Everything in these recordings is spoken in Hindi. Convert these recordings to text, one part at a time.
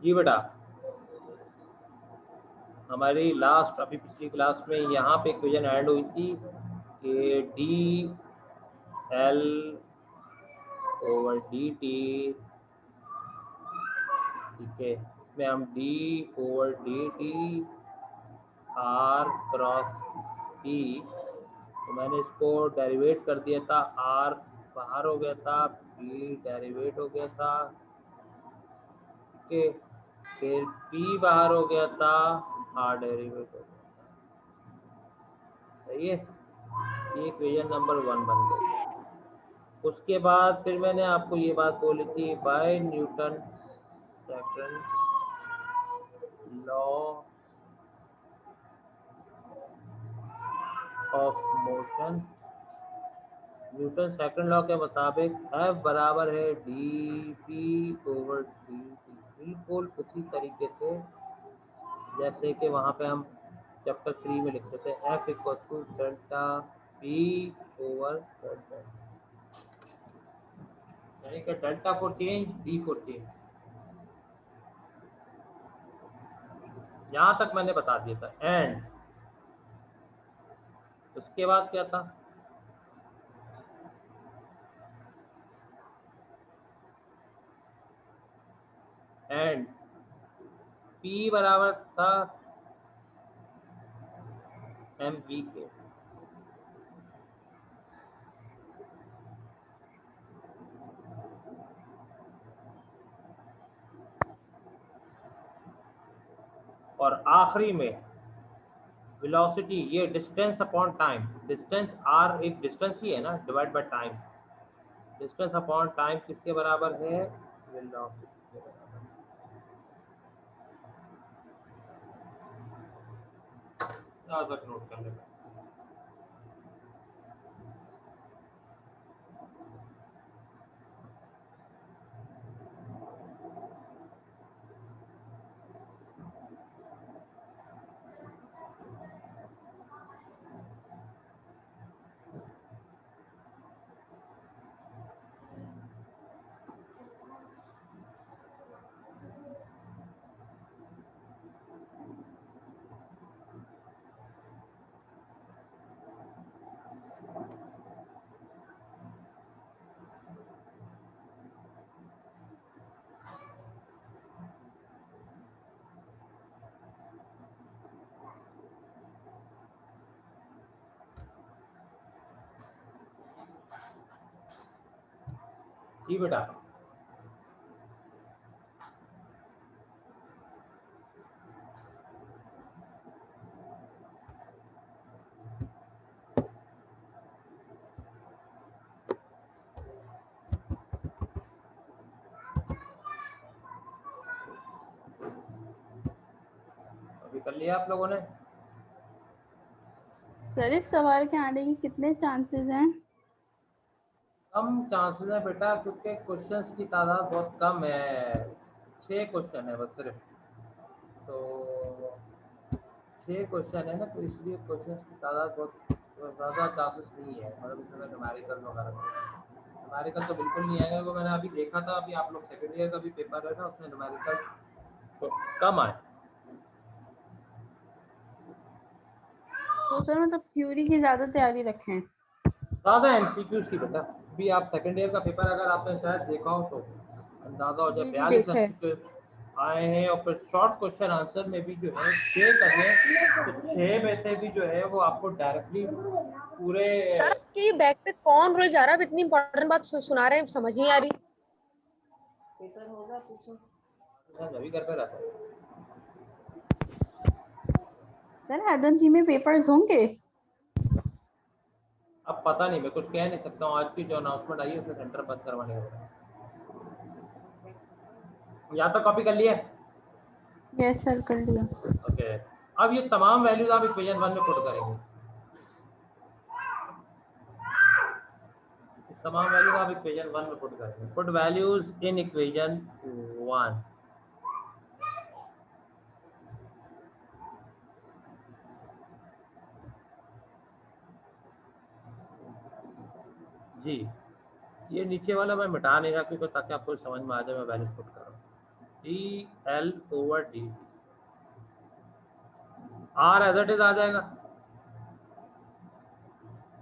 जी बेटा, हमारी लास्ट अभी पिछली क्लास में यहाँ पे इक्वेशन ऐड हुई थी कि D L over D T, ठीक है, इसमें हम D over D T R cross T, तो मैंने इसको डेरिवेट कर दिया था, आर बाहर हो गया था, पी डेरिवेट हो गया था, ठीक है, फिर पी बाहर हो गया था, आर डेरिवेट हो गया था, सही है, ये इक्वेशन नंबर 1 बन गई। उसके बाद फिर मैंने आपको ये बात बोली थी, by Newton second law of motion, Newton second law के मुताबिक F बराबर है d p over D t, बिल्कुल उसी तरीके से जैसे कि वहाँ पे हम चैप्टर 3 में लिखते थे, F equal to delta p over delta, यानी कि डेल्टा को चेंज, डी को चेंज, यहाँ तक मैंने बता दिया था। एंड उसके बाद क्या था, एंड P बराबर था एम वी के, और आखिरी में वेलोसिटी, ये distance upon time, distance r एक डिस्टेंस ही है ना, divide by time, distance upon time किसके बराबर है, वेलोसिटी के बराबर। याद रख, नोट कर लेना। जी बेटा, अभी कर लिया आप लोगों ने? सर इस सवाल के आने के कितने चांसेस हैं? कम चांसेस है बेटा, क्योंकि क्वेश्चंस की तादाद बहुत कम है, 6 क्वेश्चन है बस सिर्फ, तो 6 क्वेश्चन है ना, तो इसलिए क्वेश्चंस की तादाद बहुत ज़्यादा चांसेस नहीं है, मतलब इसमें न्यूमेरिकल वगैरह, न्यूमेरिकल तो बिल्कुल नहीं आएगा, वो मैंने अभी देखा था, अभी आप लोग सेकेंड ईयर का भी पेपर है ना, उसमें न्यूमेरिकल तो कम आए। तो सर मतलब थ्योरी की ज्यादा तैयारी रखें? ज़्यादा एमसीक्यूज की बेटा, अभी आप सेकेंड ईयर का पेपर अगर आपने शायद देखा हो तो अंदाजा हो जाए, जी 42 देखा है। एमसीक्यूज आए हैं, और फिर शॉर्ट क्वेश्चन आंसर में भी जो है 6 करने, तो 6 में से भी जो है वो आपको डायरेक्टली पूरे, सर आपके बैग पे कौन रोज जा रहा है? इतनी इंपॉर्टेंट बात सुना रहे हैं, समझ नहीं आ रही। पेपर होगा पूछो। अभी घर पे रहता है। सर हैदन जी में पेपर्स होंगे? अब पता नहीं, मैं कुछ कह नहीं सकता हूँ, आज की जो अनाउंसमेंट आई है उसमें सेंटर बंद करवाने का, या तो कॉपी कर लिया। यस सर कर लिया। ओके, अब ये तमाम वैल्यूज आप इक्वेशन 1 में पुट करेंगे, तमाम वैल्यूज आप इक्वेशन 1 में पुट करेंगे, पुट वैल्यूज इन इक्वेशन 1। जी, ये नीचे वाला मैं मिटा नहीं रहा, क्योंकि ताकि आपको समझ में आ जाए मैं वैल्यूज पुट कर रहा हूँ। D L over D R as it is आ जाएगा।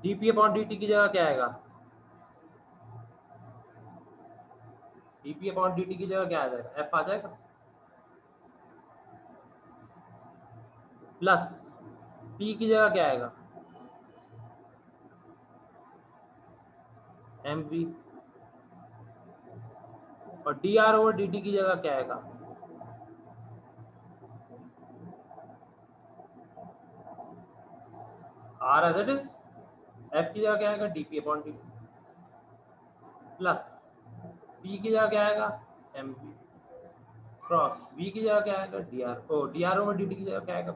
डीपी अपॉन डी की जगह क्या आएगा? डीपी अपॉन डी की जगह क्या आ जाएगा? एफ आ जाएगा प्लस पी की जगह क्या आएगा? M V. और D are over D T की जगह क्या आएगा? R as it is. F की जगह क्या आएगा? DP upon D plus P की जगह क्या आएगा? एम वी क्रॉस वी की जगह क्या आएगा? D r. ओ d are over D T की जगह क्या आएगा?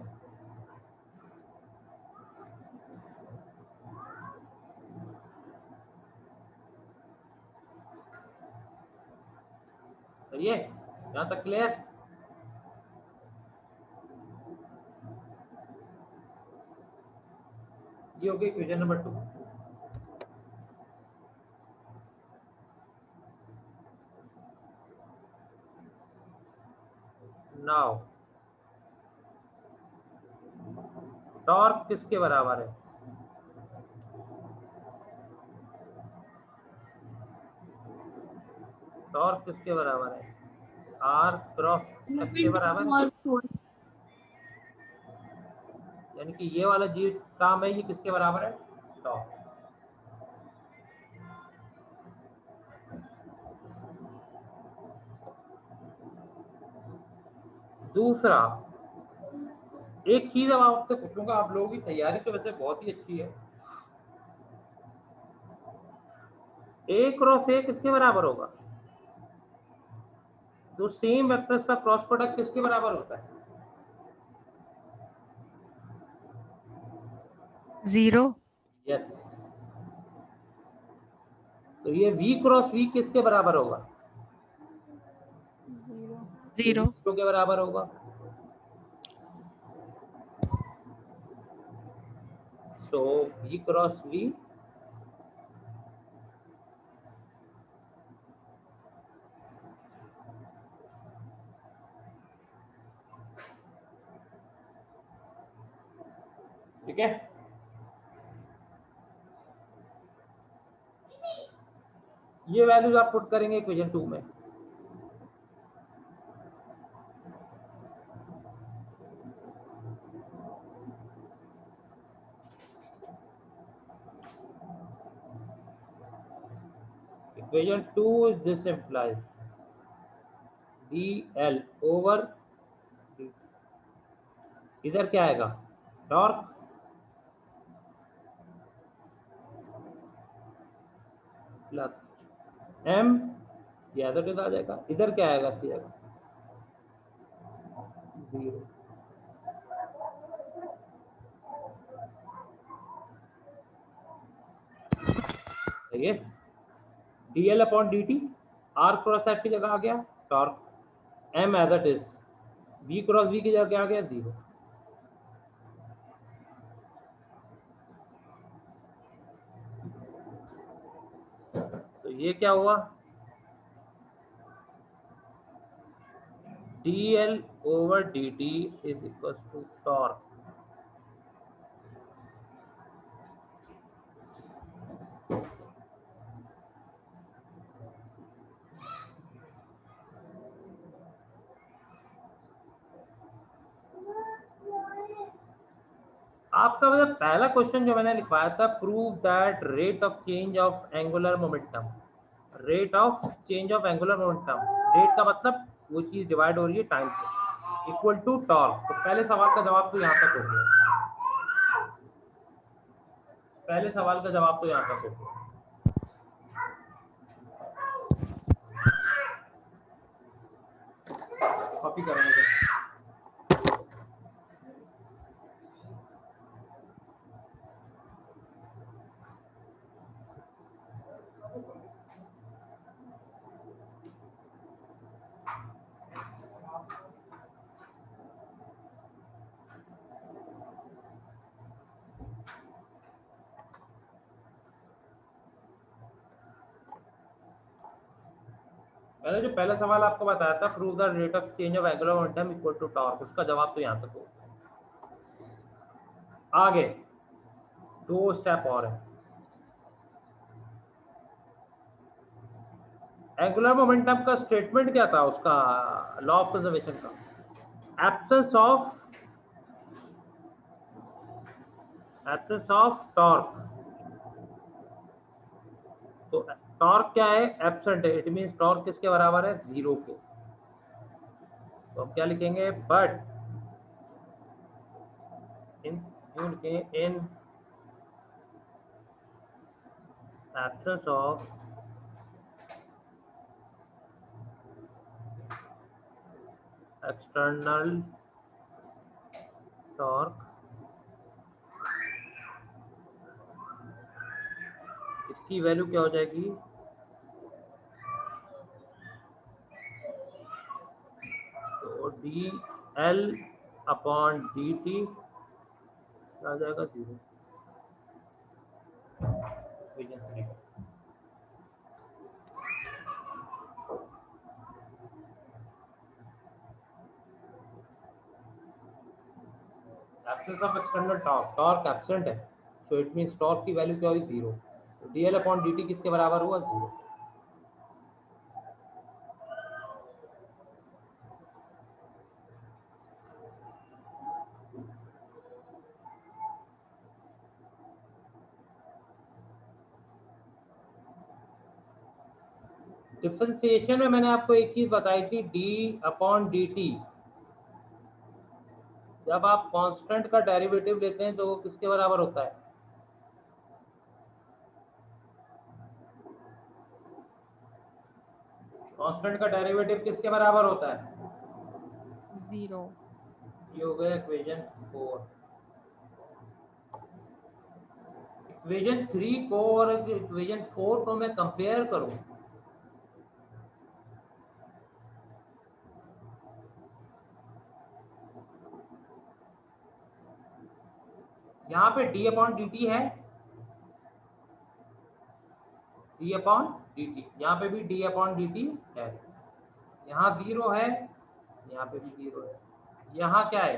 सही है, यहाँ तक क्लियर? ये हो गई इक्वेशन नंबर 2। नाउ टॉर्क किसके बराबर है? टॉर्क किसके बराबर है? आर क्रॉस एफ के बराबर है। यानी कि ये वाला जी काम है, ये किसके बराबर है? टॉर्क। दूसरा एक चीज अब आपसे पूछूंगा, आप लोगों की तैयारी तो वैसे बहुत ही अच्छी है। ए क्रॉस ए किसके बराबर होगा? तो सेम वेक्टर्स का क्रॉस प्रोडक्ट किसके बराबर होता है? 0। यस। तो ये v क्रॉस v किसके बराबर होगा? 0। 0 के बराबर होगा। तो v क्रॉस v ठीक है। ये वैल्यूज आप पुट करेंगे इक्वेशन 2 में। Equation 2 is this implies dl over इधर क्या आएगा? टॉर्क प्लस एम, ये आ जाएगा। इधर क्या आएगा? इसकी जगह 0। सही है। dl upon dt r cross f की जगह आ गया torque, m as it is, v cross v की जगह क्या आ गया? 0। तो ये क्या हुआ? dl over dt is equals to torque। आपका मतलब पहला क्वेश्चन जो मैंने लिखवाया था, prove that rate of change of angular momentum, rate of change of angular momentum, rate का मतलब वो चीज डिवाइड हो रही है टाइम से, इक्वल टू टॉर्क। तो पहले सवाल का जवाब तो यहाँ तक हो गया। पहले सवाल का जवाब तो यहाँ तक हो गया। कॉपी करेंगे। मैंने जो पहला सवाल आपको बताया था, prove the rate of change of angular momentum equal to torque, उसका जवाब तो यहाँ तक हो। आगे 2 स्टेप और है। एंगुलर मोमेंटम का स्टेटमेंट क्या था उसका, लॉ ऑफ कंजर्वेशन का? Absence of torque. तो टॉर्क क्या है? एब्सेंट है, इट मींस टॉर्क किसके बराबर है? 0 के। तो हम क्या लिखेंगे? But in absence of external torque, इसकी वैल्यू क्या हो जाएगी? तो D L upon D T आ जाएगा 0। Absence of external torque, torque absent है, तो इट मींस टॉर्क की वैल्यू क्या हुई? 0। तो डी एल अपॉन डी टी किसके बराबर हुआ? 0। डिफरेंशिएशन में मैंने आपको एक चीज बताई थी, डी अपॉन डी टी। जब आप कांस्टेंट का डेरिवेटिव लेते हैं तो वो किसके बराबर होता है? कांस्टेंट का डेरिवेटिव किसके बराबर होता है? 0। ये हो गया इक्वेशन 4। इक्वेशन 3 को और इक्वेशन 4 को मैं कंपेयर करूं, यहाँ पे डी अपॉन डी टी है, डी अपॉन डी टी, यहाँ पे भी डी अपॉन डी टी है, यहाँ 0 है, यहाँ पे भी 0 है, यहाँ क्या है?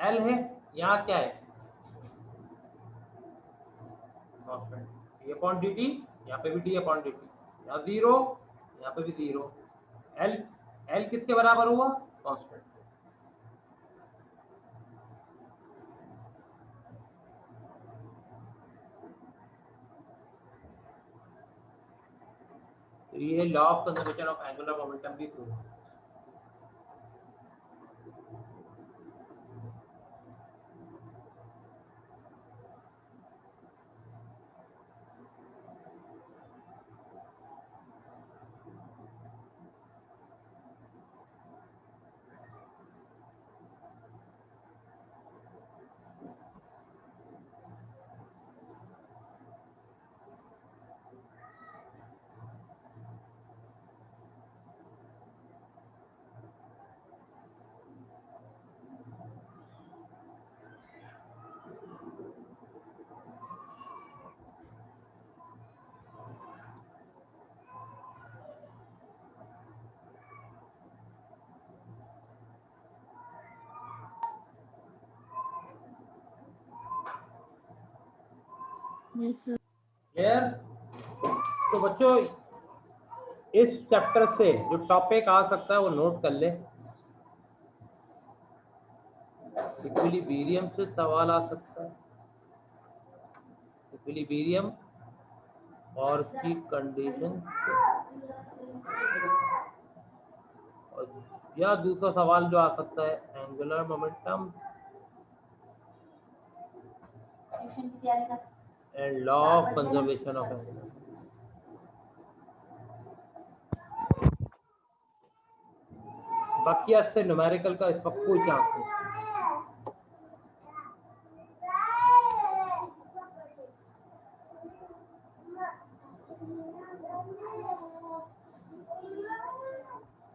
एल है, यहाँ क्या है? डी अपॉन डी टी, यहाँ पे भी डी अपॉन डी टी, यहाँ 0, यहाँ पे भी 0। एल एल किसके बराबर हुआ? कांस्टेंट। तो ये law of conservation of angular momentum भी प्रूव है। Yes sir. क्लियर? तो बच्चों इस चैप्टर से जो टॉपिक आ सकता है वो नोट कर ले। इक्विलिब्रियम से सवाल आ सकता है, इक्विलिब्रियम और की कंडीशन, या दूसरा सवाल जो आ सकता है angular momentum and law of conservation of angular. बाकी आज से न्यूमेरिकल का इस वक्त कोई चांस नहीं।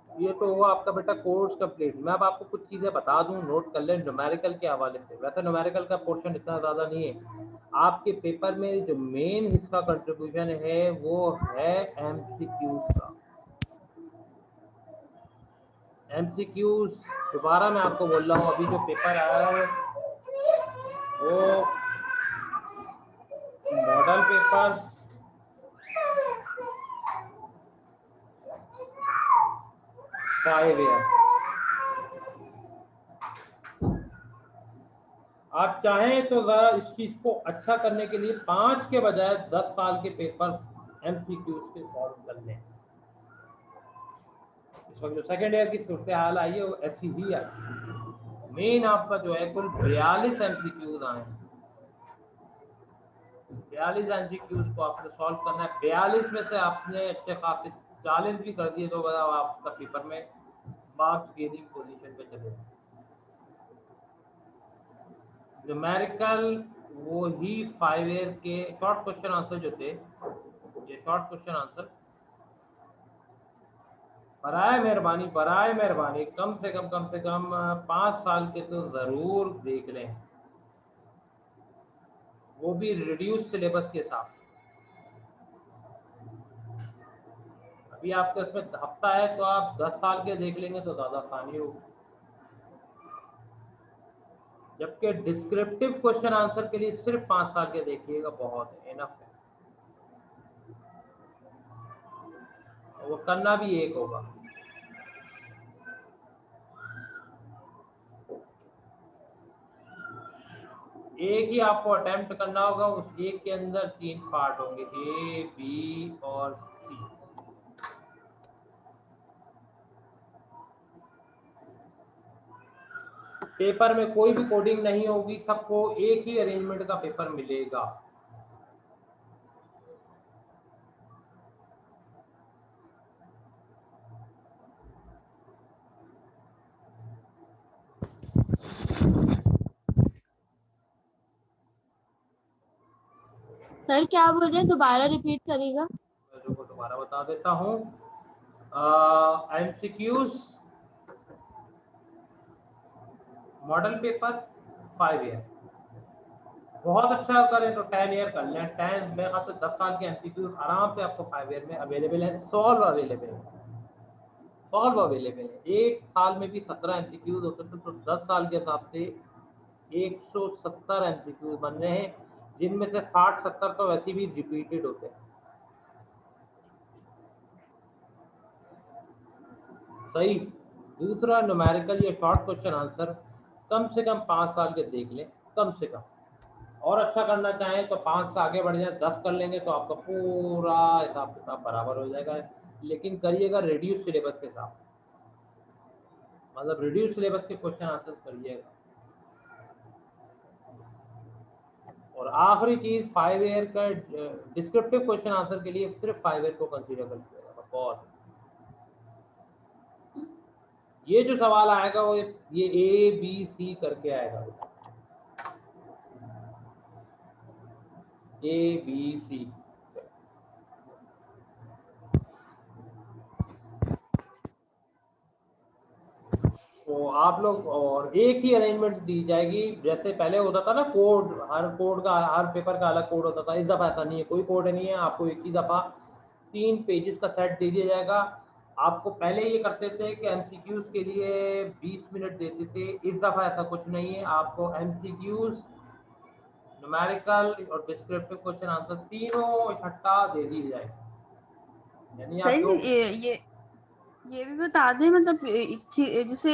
ये तो हुआ आपका बेटा कोर्स कंप्लीट। मैं अब आपको कुछ चीजें बता दूं, नोट कर लें न्यूमेरिकल के हवाले से। वैसे न्यूमेरिकल का पोर्शन इतना ज्यादा नहीं है, आपके पेपर में जो मेन हिस्सा कंट्रीब्यूशन है वो है एमसीक्यूज का। एमसीक्यूज दोबारा मैं आपको बोल रहा हूँ, अभी जो पेपर आया है वो मॉडल पेपर, 5 ईयर। आप चाहें तो जरा इस चीज को अच्छा करने के लिए 5 के बजाय 10 साल के पेपर एमसीक्यूज के सॉल्व कर लें। इस वक्त जो सेकेंड ईयर की सूरत हाल आई है वो ऐसी ही आई। मेन आपका जो है कुल 42 एमसीक्यूज आए हैं। 42 एमसीक्यूज को आपने सॉल्व करना है। 42 में से आपने अच्छे खासे 40 भी कर दिए तो बताओ आपका पेपर में मार्क्स गेनिंग पोजीशन पे चले जाए। न्यूमेरिकल वो ही 5 ईयर के शॉर्ट क्वेश्चन आंसर जो थे, ये शॉर्ट क्वेश्चन आंसर बराए मेहरबानी कम से कम 5 साल के तो जरूर देख लें, वो भी रिड्यूस सिलेबस के साथ। अभी आपके उसमें हफ्ता है तो आप 10 साल के देख लेंगे तो ज्यादा आसानी होगी। जबकि डिस्क्रिप्टिव क्वेश्चन आंसर के लिए सिर्फ 5 साल के देखिएगा, बहुत है, इनफ है। वो करना भी एक होगा। एक ही आपको अटेम्प्ट करना होगा, उस एक के अंदर 3 पार्ट होंगे, ए बी और सी। पेपर में कोई भी कोडिंग नहीं होगी, सबको एक ही अरेंजमेंट का पेपर मिलेगा। सर क्या बोल रहे हैं, दोबारा रिपीट करिएगा। मैं को दोबारा बता देता हूँ। एमसीक्यूज मॉडल पेपर 5 ईयर, बहुत अच्छा करें तो 10 ईयर कर लें। 10 मेरे ख्याल से 10 साल के एमसीक्यूज आराम से आपको 5 ईयर में अवेलेबल है। सॉल्व अवेलेबल है। एक साल में भी 17 एमसीक्यूज होते थे, तो 10 साल के हिसाब से 170 एमसीक्यूज बन रहे हैं, जिनमें से 60-70 तो वैसे भी रिपीटेड होते हैं। सही। दूसरा, न्यूमेरिकल या शॉर्ट क्वेश्चन आंसर कम से कम 5 साल के देख लें, कम से कम। और अच्छा करना चाहें तो 5 से आगे बढ़ जाए, 10 कर लेंगे तो आपका पूरा हिसाब किताब बराबर हो जाएगा। लेकिन करिएगा रिड्यूस सिलेबस के साथ, मतलब रिड्यूस सिलेबस के क्वेश्चन आंसर करिएगा। और आखिरी चीज, 5 ईयर का डिस्क्रिप्टिव क्वेश्चन आंसर के लिए सिर्फ 5 ईयर को कंसीडर कर लीजिएगा। बहुत ये जो सवाल आएगा वो ये ए बी सी करके आएगा, ए बी सी। तो आप लोग, और एक ही अरेंजमेंट दी जाएगी। जैसे पहले होता था ना कोड, हर कोड का, हर पेपर का अलग कोड होता था, इस दफा ऐसा नहीं है, कोई कोड नहीं है। आपको एक ही दफा 3 पेजेस का सेट दे दिया जाएगा। आपको पहले ये करते थे कि एमसीक्यूज के लिए 20 मिनट देते थे, इस दफा ऐसा कुछ नहीं है। आपको एमसीक्यूज, न्यूमेरिकल और डिस्क्रिप्टिव क्वेश्चन आंसर तीनों इकट्ठा दे दिए जाएंगे। यानी आप सर जो ये भी बता दें, मतलब जैसे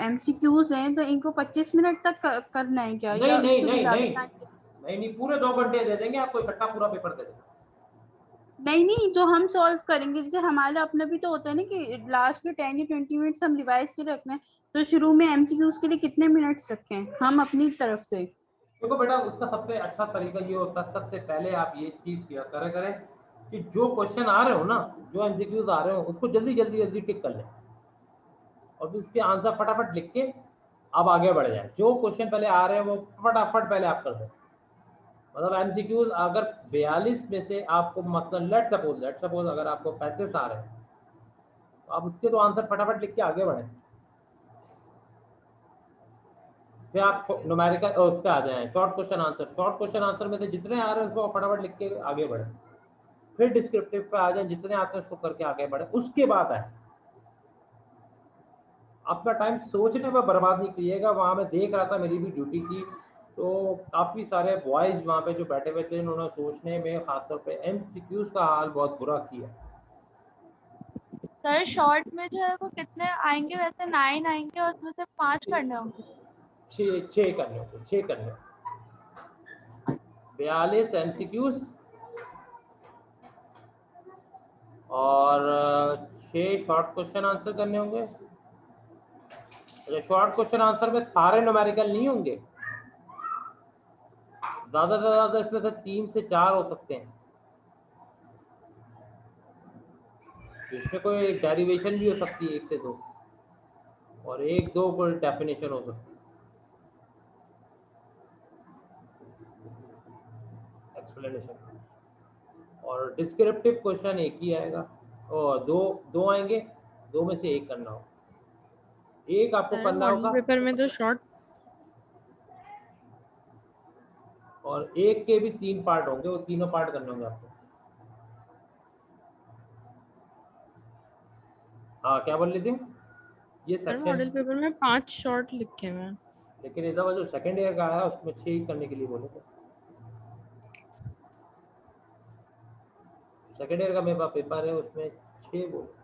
एमसीक्यूज हैं तो इनको 25 मिनट तक करना है क्या, नहीं या नहीं इससे भी नहीं ज्यादा नहीं टाइम? नहीं, पूरे 2 घंटे दे देंगे आपको, इकट्ठा पूरा पेपर दे देंगे। नहीं नहीं, जो हम सॉल्व करेंगे, जैसे हमारा अपना भी तो होता है ना कि लास्ट के 10 या 20 मिनट्स हम रिवाइज के रखना है, तो शुरू में एमसीक्यूज के लिए कितने मिनट्स रखें हम अपनी तरफ से? देखो बेटा, उसका सबसे अच्छा तरीका ये होता है, सबसे पहले आप ये चीज किया करें कि जो क्वेश्चन आ रहे हो ना, जो एमसीक्यूज आ रहे हो, उसको जल्दी टिक कर लें और फिर उसके आंसर फटाफट लिख के आप आगे बढ़ जाए। जो क्वेश्चन पहले आ रहे हैं वो फटाफट पहले आप कर दें। मतलब एमसीक्यूज अगर 42 में से आपको, मतलब लेट सपोज अगर आपको 35 आ रहे हैं, तो आप उसके तो आंसर फटाफट लिख के आगे बढ़े। फिर आप न्यूमेरिकल उस पे आ जाए, short question answer. Short question answer में से जितने आ रहे हैं उसको फटाफट लिख के आगे बढ़े। फिर डिस्क्रिप्टिव पे आ जाए, जितने आते हैं उसको करके आगे बढ़े। उसके बाद आए, अपना टाइम सोचने में बर्बाद नहीं कीजिएगा। वहां मैं देख रहा था, मेरी भी ड्यूटी थी, तो काफी सारे बॉयज वहां पे जो बैठे हुए थे, उन्होंने सोचने में खासतौर पे एमसीक्यूज का हाल बहुत बुरा किया। सर शॉर्ट में जो है वो कितने आएंगे? वैसे 9 आएंगे और उसमें से 5 करने होंगे। 6 करने होंगे, 6 करने। 42 एमसीक्यूज और 6 शॉर्ट क्वेश्चन आंसर करने होंगे। शॉर्ट क्वेश्चन आंसर में सारे न्यूमेरिकल नहीं होंगे, ज्यादा से ज्यादा इसमें से 3 से 4 हो सकते हैं। इसमें कोई डेरिवेशन भी हो सकती है 1 से 2, और 1-2 कोई डेफिनेशन हो सकती है, एक्सप्लेनेशन। और डिस्क्रिप्टिव क्वेश्चन एक ही आएगा, और दो आएंगे, 2 में से 1 करना होगा। एक आपको सर करना मॉडल होगा, पेपर में तो शॉर्ट और एक के भी 3 पार्ट होंगे, वो तीनों पार्ट करने होंगे आपको। हाँ, क्या बोल रही थी? ये सर मॉडल सेक्शन, पेपर में 5 शॉर्ट लिखे हुए हैं। लेकिन इधर वो जो सेकेंड ईयर का आया उसमें 6 ही करने के लिए बोले थे। सेकेंड ईयर का मेरे पास पेपर है, उसमें 6 बोले।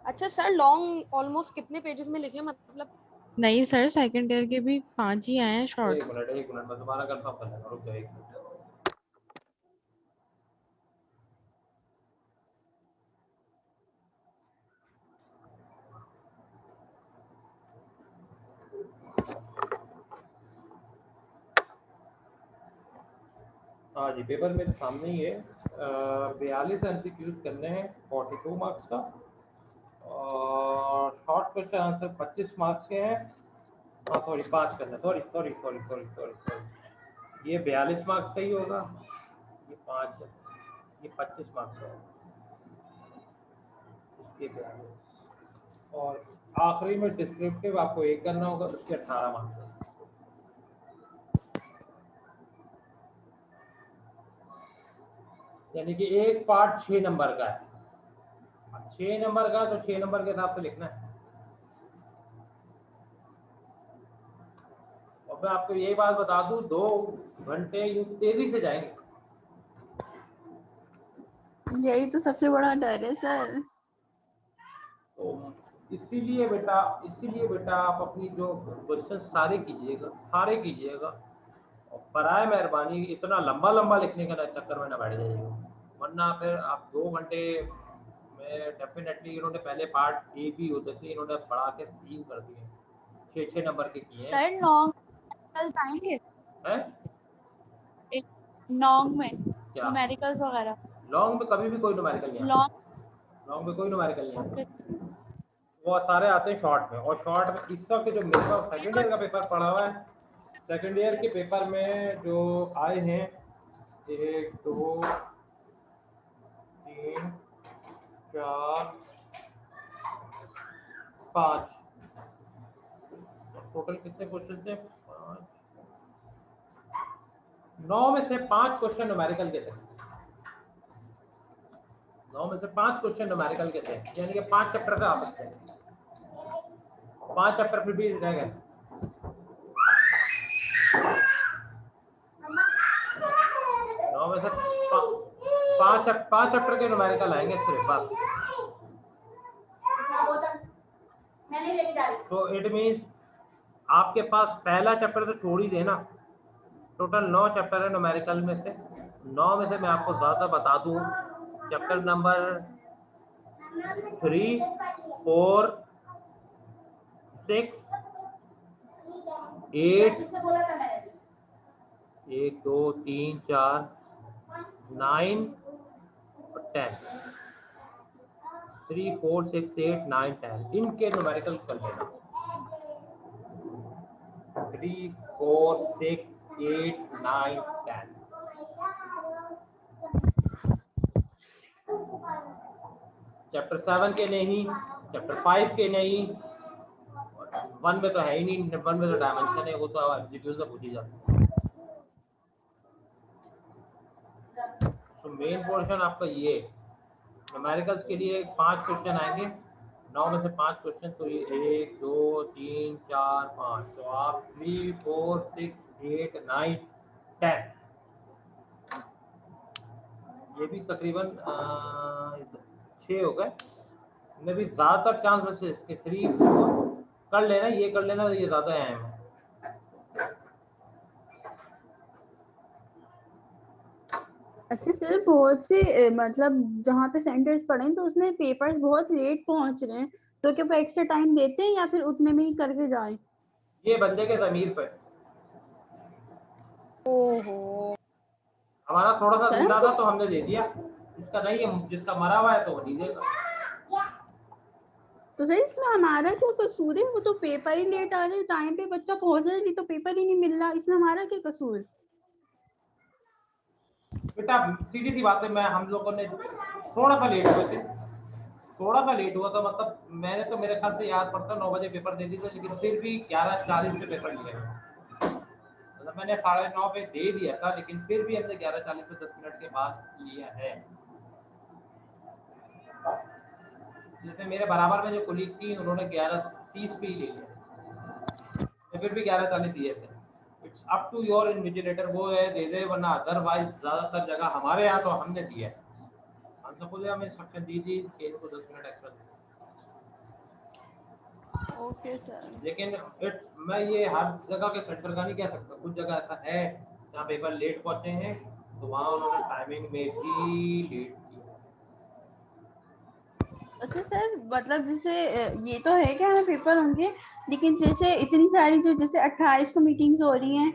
अच्छा सर, लॉन्ग ऑलमोस्ट कितने पेजेस में लिखे, मतलब? नहीं सर, सेकंड ईयर के भी 5 ही आए हैं शॉर्ट। एक मिनट मैं दोबारा कंफर्म कर लेगा, रुक जाओ 1 मिनट। हाँ जी, पेपर मेरे सामने ही है। 42 एमसीक्यूज करने हैं, 42 मार्क्स का, और शॉर्ट क्वेश्चन आंसर 25 मार्क्स के हैं। हाँ सॉरी, 5 करना, सॉरी। ये 42 मार्क्स का ही होगा, ये 5 है, ये 25 मार्क्स का होगा, इसके 42। और आखिरी में डिस्क्रिप्टिव आपको 1 करना होगा, उसके 18 मार्क्स। यानी कि एक पार्ट 6 नंबर का है। 6 नंबर का, तो 6 नंबर के हिसाब से लिखना है। और मैं आपको यही बात बता दूं, 2 घंटे यूं तेजी से जाएंगे। यही तो सबसे बड़ा डर है सर। तो इसीलिए बेटा आप अपनी जो क्वेश्चन सारे कीजिएगा, और बराए मेहरबानी इतना लंबा लिखने का चक्कर में ना बैठ जाइएगा, वरना फिर आप 2 घंटे में डेफिनेटली। इन्होंने पहले पार्ट ए भी होते थे, इन्होंने बढ़ा के 3 कर दिए, 6 नंबर के किए हैं। सर लॉन्ग आएंगे हैं? लॉन्ग में क्या न्यूमेरिकल्स वगैरह? लॉन्ग में कभी भी कोई न्यूमेरिकल नहीं आता, लॉन्ग लॉन्ग में कोई न्यूमेरिकल नहीं आता, वो सारे आते हैं शॉर्ट में। और शॉर्ट में इस वक्त जो मेरे पास सेकेंड ईयर का पेपर पड़ा हुआ है, सेकेंड ईयर के पेपर में जो आए हैं 1 2 3 4 5, टोटल कितने क्वेश्चन थे? 9 में से 5 क्वेश्चन न्यूमेरिकल के थे। 9 में से 5 क्वेश्चन न्यूमेरिकल के थे, यानी कि 5 चैप्टर का आ सकते हैं, 5 चैप्टर फिर भी रह गए। 9 में से 5 चैप्टर के न्यूमेरिकल आएंगे सिर्फ बस। तो इट मीन्स आपके पास पहला चैप्टर तो छोड़ ही देना, टोटल 9 चैप्टर है न्यूमेरिकल में से। 9 में से मैं आपको ज़्यादा बता दूं, चैप्टर नंबर 3 4 6 8 1 2 3 4 9 और 10, 3 4 6 8 9 10 इनके न्यूमेरिकल कर लेना। 3 4 6 8 9 10। चैप्टर 7 के नहीं, चैप्टर 5 के नहीं, 1 में तो है ही नहीं, 1 में तो डायमेंशन है, वो तो एमसीक्यू से पूछी जाती है। तो मेन पोर्शन आपका ये न्यूमेरिकल्स के लिए 5 क्वेश्चन आएंगे, 9 में से 5 क्वेश्चन, तो ये 1 2 3 4 5, तो आप 3 4 6 8 9 10, ये भी तकरीबन 6 हो गए। इनमें भी ज़्यादातर चांस बचे इसके 3 4 कर लेना, ये कर लेना, ये ज़्यादा अहम है। अच्छा सर, बहुत से मतलब जहाँ पे सेंटर्स पड़े हैं तो उसमें पेपर्स बहुत लेट पहुँच रहे हैं, तो क्या वो एक्स्ट्रा टाइम देते हैं या फिर उतने में ही करके जाएं? ये बंदे के ज़मीर पे, ओहो, हमारा थोड़ा सा सर ढीला हमको था तो हमने दे दिया, जिसका नहीं है, जिसका मरा हुआ है तो वो नहीं देगा। तो सर इसमें हमारा क्या कसूर है? वो तो पेपर ही लेट आ रहे हैं, टाइम पे बच्चा पहुंच रहा है तो पेपर ही नहीं मिल रहा, इसमें हमारा क्या कसूर? बेटा सीधी सी बात है, मैं हम लोगों ने थोड़ा सा लेट हुए थे, थोड़ा सा लेट हुआ था, मतलब मैंने तो मेरे ख्याल से याद पड़ता 9 बजे पेपर दे दी थी, लेकिन फिर भी 11:40 पे पेपर लिया, मतलब मैंने 9:30 पे दे दिया था, लेकिन फिर भी हमने 11:40 से 10 मिनट के बाद लिया है। जैसे मेरे बराबर में जो कुलीग थी उन्होंने 11:30 पे ही ले लिया, तो फिर भी 11:40 दिए थे। It's up to your invigilator, वो है दे दे, वरना अदरवाइज ज्यादातर जगह हमारे यहाँ तो हमने दिया है, हम सपोज हमें इंस्ट्रक्शन दी थी कि इनको 10 मिनट एक्स्ट्रा दे। Okay sir. लेकिन मैं ये हर जगह के सेंटर का नहीं कह सकता, कुछ जगह ऐसा है जहाँ पेपर लेट पहुंचे हैं, तो वहाँ उन्होंने टाइमिंग में भी लेट किया। अच्छा सर, मतलब जैसे ये तो है कि हमें पेपर होंगे, लेकिन जैसे इतनी सारी जो जैसे 28 को मीटिंग्स हो रही हैं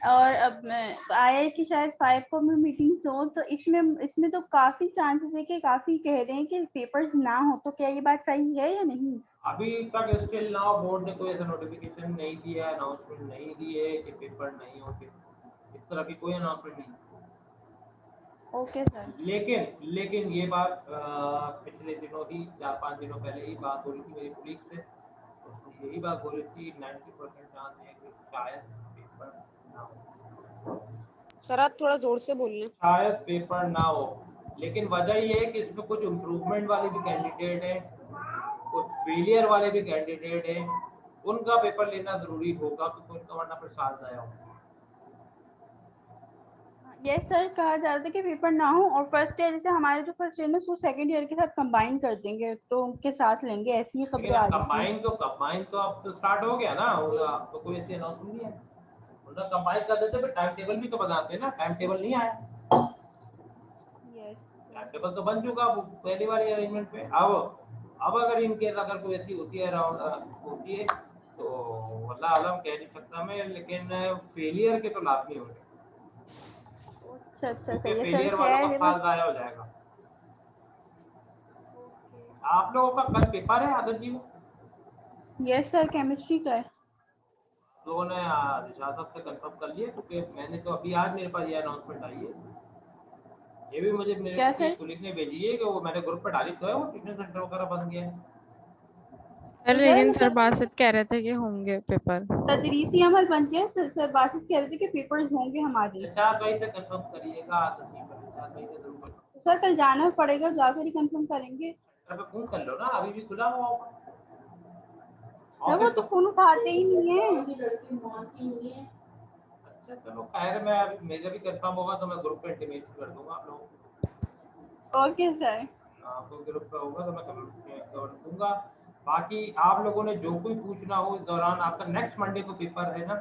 और अब आया है कि शायद 5 को में मीटिंग्स हो, तो इसमें तो काफी चांसेस है कि काफी कह रहे हैं कि पेपर्स ना हो, तो क्या ये बात सही है या नहीं? अभी तक स्टिल नाउ बोर्ड ने कोई ऐसा नोटिफिकेशन नहीं दिया है, अनाउंसमेंट नहीं दी है कि पेपर नहीं होंगे, इस तरह की कोई अनाउंसमेंट नहीं। Okay sir. लेकिन ये बात पिछले दिनों ही 4-5 दिनों पहले ही बात हो रही थी मेरी कुलीग से, तो यही बात हो रही थी 90% चांस है कि शायद पेपर ना हो, सर आप थोड़ा जोर से बोलिए। शायद पेपर ना हो। लेकिन वजह ये है कि इसमें कुछ इम्प्रूवमेंट वाले भी कैंडिडेट हैं, कुछ फेलियर वाले भी कैंडिडेट हैं, उनका पेपर लेना जरूरी होगा, क्योंकि उनका वरना फिर साल जाया होगा। यस सर, कहा जा रहा था कि पेपर ना हो और फर्स्ट ईयर, जैसे हमारे जो फर्स्ट ईयर है वो सेकंड ईयर के साथ कंबाइन कर देंगे, तो उनके साथ लेंगे, ऐसी ही खबरें आ रही थी। कंबाइन तो अब तो स्टार्ट हो गया ना, अब तो कोई ऐसी अनाउंसमेंट नहीं है, उनका कंबाइन कर देते, फिर टाइम टेबल भी तो बताते हैं ना, टाइम टेबल नहीं आया, यस। टाइम टेबल तो बन चुका वो पहली वाली अरेंजमेंट पे। अब अगर इनकेस अगर कोई ऐसी होती है होती है तो अल्लाह आलम कह नहीं सकता मैं, लेकिन फेलियर के तो लाजमी होंगे, अच्छा अच्छा, क्योंकि सही है सर, फेलियर वालों का खैर है साल बस। जाया हो जाएगा। आप लोगों का कल पेपर है आदत जी में? यस सर, केमिस्ट्री का है। लोगों ने रिशाद साहब से कंफर्म कर लिया, क्योंकि मैंने तो अभी आज मेरे पास ये अनाउंसमेंट आई है, ये भी मुझे मेरे क्या किसी सर? कुलीग ने भेजी है कि वो मैंने ग्रुप पे डाली तो है, वो ट्यूशन सेंटर वगैरह बन गया है। सर तो सर लेकिन सर मतलब बासित कह रहे थे कि होंगे पेपर। तदरीसी अमल बन गया सर, बासित कह रहे थे कि पेपर्स होंगे हमारे। रिशाद भाई से कंफर्म करिएगा, आदत जी पर रिशाद भाई से जरूर कंफर्म। तो सर कल जाना पड़ेगा, जाकर ही कंफर्म करेंगे। सेंटर पे फोन कर लो ना, अभी भी खुला हुआ होगा सर वो ऑफिस तो तो। फोन उठाते ही नहीं है। अच्छा चलो खैर, मैं अभी मेरा भी कंफर्म होगा तो मैं ग्रुप पे इंटीमेट कर दूंगा आप लोगों को। Okay sir. आपको ग्रुप पे होगा तो मैं कर दूंगा। बाकी आप लोगों ने जो कोई पूछना हो इस दौरान, आपका नेक्स्ट मंडे को पेपर है ना,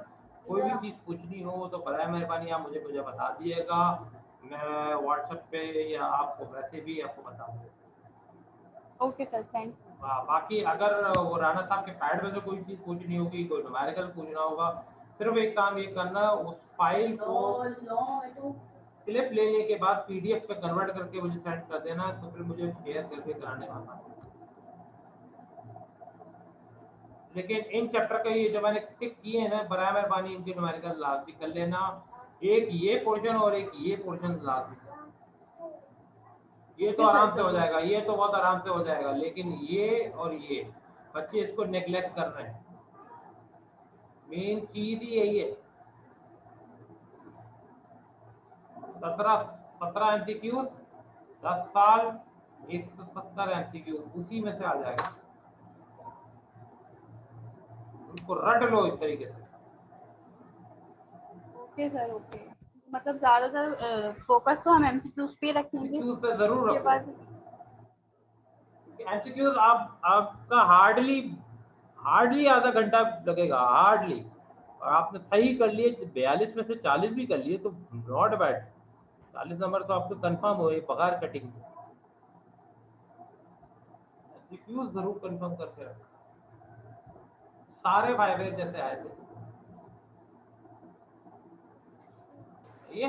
कोई भी चीज़ पूछनी हो तो बराए मेहरबानी आप मुझे बता दिएगा, मैं व्हाट्सएप पे या आपको वैसे भी आपको बता दूँगा। Okay sir, thank you. बाकी अगर वो राणा साहब के पैड में से कोई चीज़ पूछनी होगी, कोई न्यूमेरिकल पूछना होगा, सिर्फ एक काम ये करना, उस फाइल को क्लिप लेने के बाद पीडीएफ पे कन्वर्ट करके मुझे सेंड कर देना, तो फिर मुझे शेयर करके कराने वाला। लेकिन इन चैप्टर का ये जो मैंने टिक किए हैं ना, बराए मेहरबानी इनके न्यूमेरिकल लाजमी कर लेना, एक ये पोर्शन और एक ये पोर्शन लाजमी, ये तो ओके सर, आराम से हो जरूर। जाएगा, ये तो बहुत आराम से हो जाएगा, लेकिन ये और ये बच्चे इसको नेग्लेक्ट कर रहे हैं। मेन चीज ही यही है। 17 MCQ, 10 साल, 170 MCQ, उसी में से आ जाएगा। उनको रट लो इस तरीके से। Okay sir, okay. मतलब ज्यादातर फोकस तो हम एमसीक्यूज पे रखेंगे। MCQ पे जरूर उसके रखो। बाद MCQ आपका हार्डली आधा घंटा लगेगा, हार्डली। और आपने सही कर लिए, 42 में से 40 भी कर लिए तो नॉट बैड। 40 नंबर तो आपको कंफर्म हो बगैर कटिंग। MCQ जरूर कंफर्म करके रखो। सारे फाइबर जैसे आए थे ये।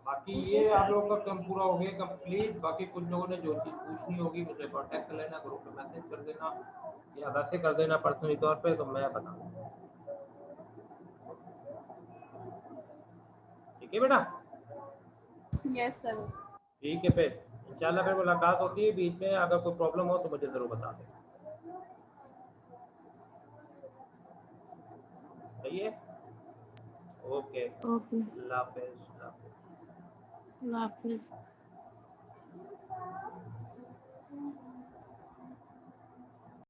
बाकी ये आप लोगों का काम पूरा हो गया कंप्लीट। बाकी कुछ लोगों ने जो चीज़ पूछनी होगी मुझे कांटेक्ट कर लेना, ग्रुप में मैसेज कर देना या वैसे कर देना पर्सनली तौर पे, तो मैं बता दूंगा। ठीक है बेटा? Yes sir. ठीक है, फिर इंशाल्लाह फिर मुलाकात होती है। बीच में अगर कोई प्रॉब्लम हो तो मुझे ज़रूर बता दें। सही है? ओके, ओके, अल्लाह हाफिज़। अल्लाह हाफिज़। अल्लाह हाफिज़।